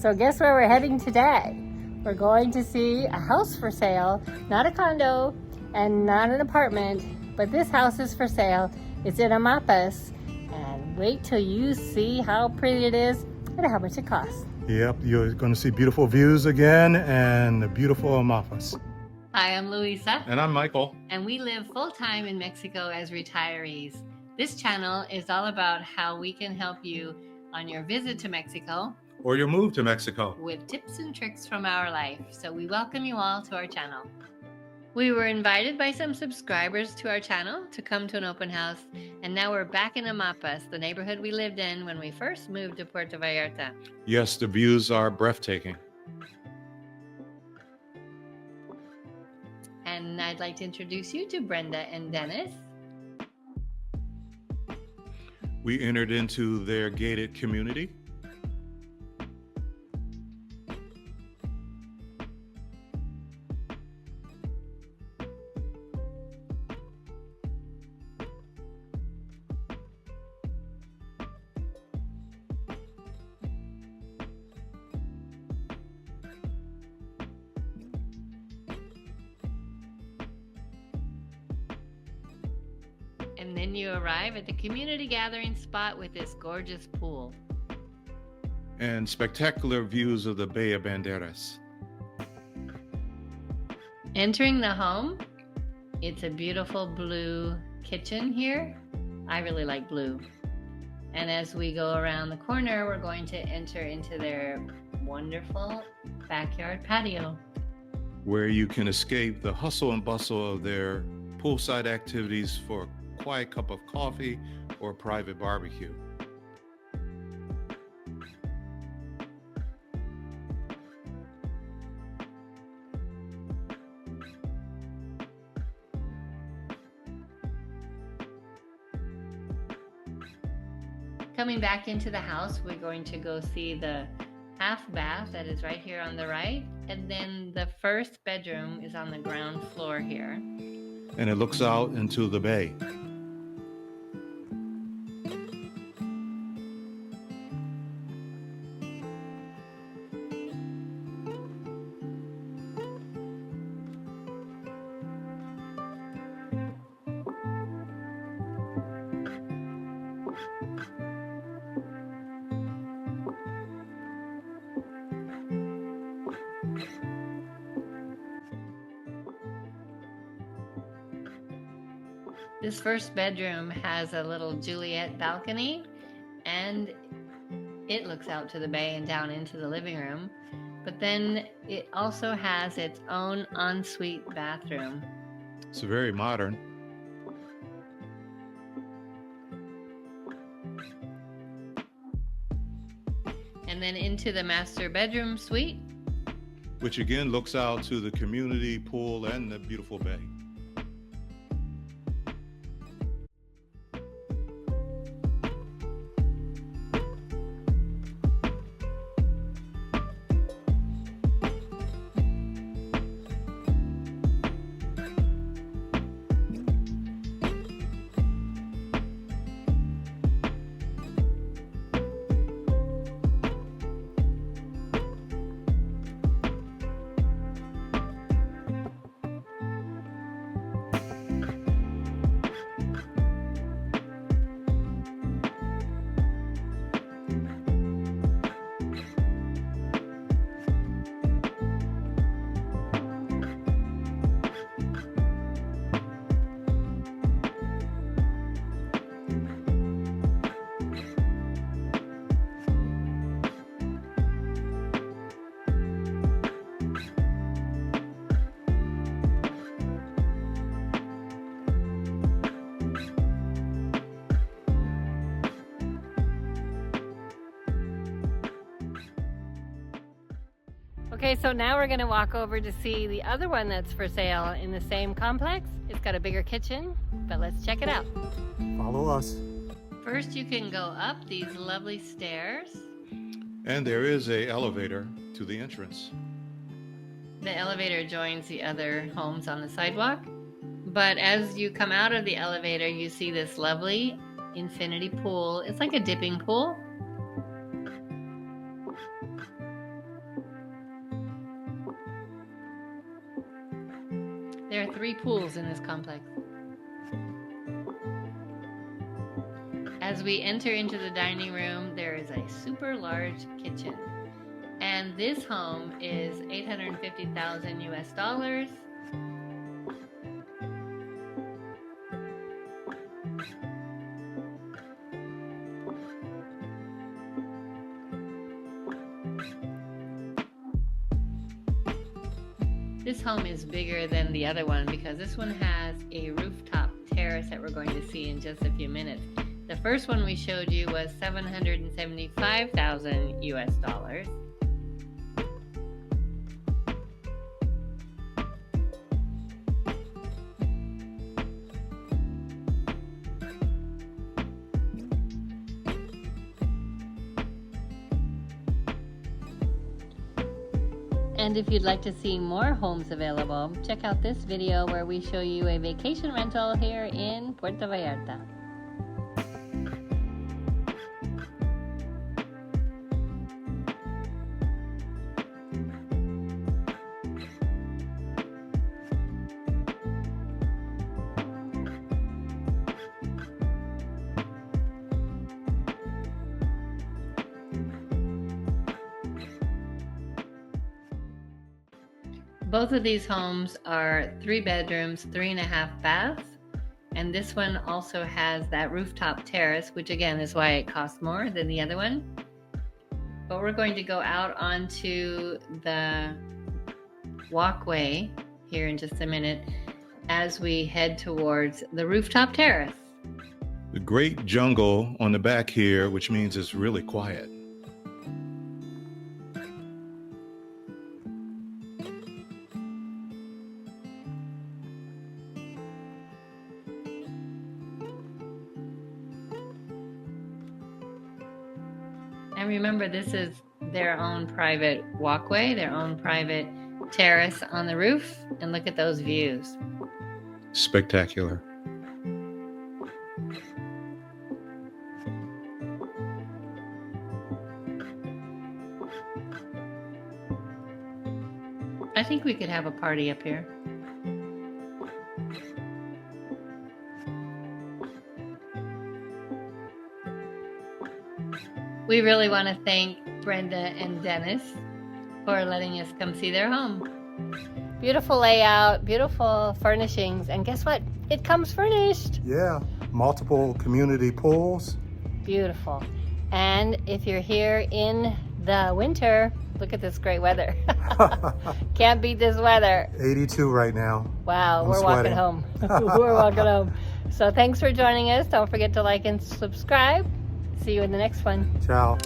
So guess where we're heading today? We're going to see a house for sale, not a condo and not an apartment, but this house is for sale. It's in Amapas, and wait till you see how pretty it is and how much it costs. Yep, you're going to see beautiful views again and beautiful Amapas. Hi, I'm Luisa. And I'm Michael. And we live full-time in Mexico as retirees. This channel is all about how we can help you on your visit to Mexico Or your move to Mexico. with tips and tricks from our life. So we welcome you all to our channel. We were invited by some subscribers to our channel to come to an open house, and now we're back in Amapas, the neighborhood we lived in when we first moved to Puerto Vallarta. Yes, the views are breathtaking. And I'd like to introduce you to Brenda and Dennis. We entered into their gated community. And then you arrive at the community gathering spot with this gorgeous pool. And spectacular views of the Bay of Banderas. Entering the home, it's a beautiful blue kitchen here. I really like blue. And as we go around the corner, we're going to enter into their wonderful backyard patio. Where you can escape the hustle and bustle of their poolside activities for a quiet cup of coffee or a private barbecue. Coming back into the house, we're going to go see the half bath that is right here on the right. And then the first bedroom is on the ground floor here. And it looks out into the bay. This first bedroom has a little Juliet balcony, and it looks out to the bay and down into the living room. But then it also has its own ensuite bathroom. It's very modern. And then into the master bedroom suite, Which again looks out to the community pool and the beautiful bay. Okay, so now we're gonna walk over to see the other one that's for sale in the same complex. It's got a bigger kitchen, but let's check it out. Follow us. First, you can go up these lovely stairs. And there is an elevator to the entrance. The elevator joins the other homes on the sidewalk. But as you come out of the elevator, you see this lovely infinity pool. It's like a dipping pool. There are 3 pools in this complex. As we enter into the dining room, there is a super large kitchen. And this home is $850,000 US. This home is bigger than the other one because this one has a rooftop terrace that we're going to see in just a few minutes. The first one we showed you was $775,000 US. And if you'd like to see more homes available, check out this video where we show you a vacation rental here in Puerto Vallarta. Both of these homes are 3 bedrooms, 3.5 baths, and this one also has that rooftop terrace, which again is why it costs more than the other one. But we're going to go out onto the walkway here in just a minute as we head towards the rooftop terrace. The great jungle on the back here, which means it's really quiet. And remember, this is their own private walkway, their own private terrace on the roof. And look at those views. Spectacular. I think we could have a party up here. We really want to thank Brenda and Dennis for letting us come see their home. Beautiful layout, beautiful furnishings, and guess what? It comes furnished. Yeah, multiple community pools. Beautiful. And if you're here in the winter, look at this great weather. Can't beat this weather. 82 right now. Wow, we're sweating. walking home. We're walking home. So thanks for joining us. Don't forget to like and subscribe. See you in the next one. Ciao.